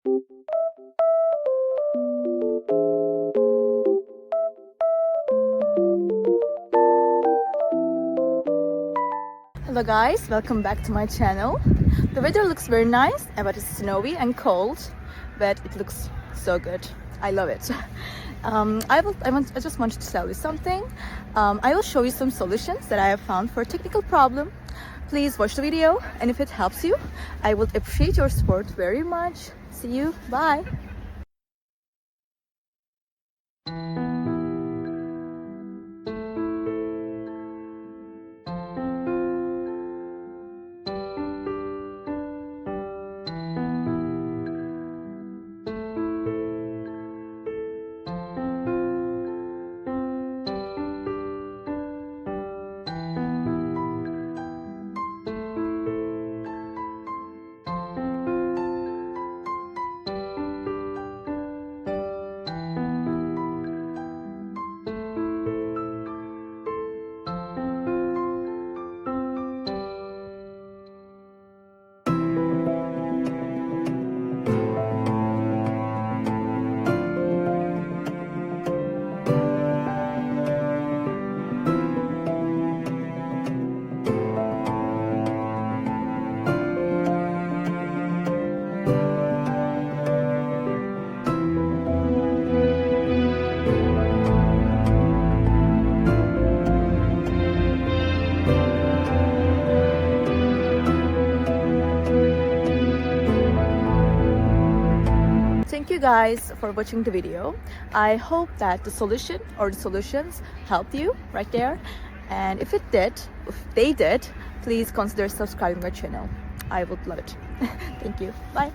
Hello guys, welcome back to my channel. The weather looks very nice, but it's snowy and cold, but it looks so good. I love it. I just wanted to tell you something. I will show you some solutions that I have found for a technical problem. Please watch the video, and if it helps you, I would appreciate your support very much. See you, bye. Thank you guys for watching the video. I hope that the solution or the solutions helped you right there. And if they did, please consider subscribing my channel. I would love it. Thank you. Bye.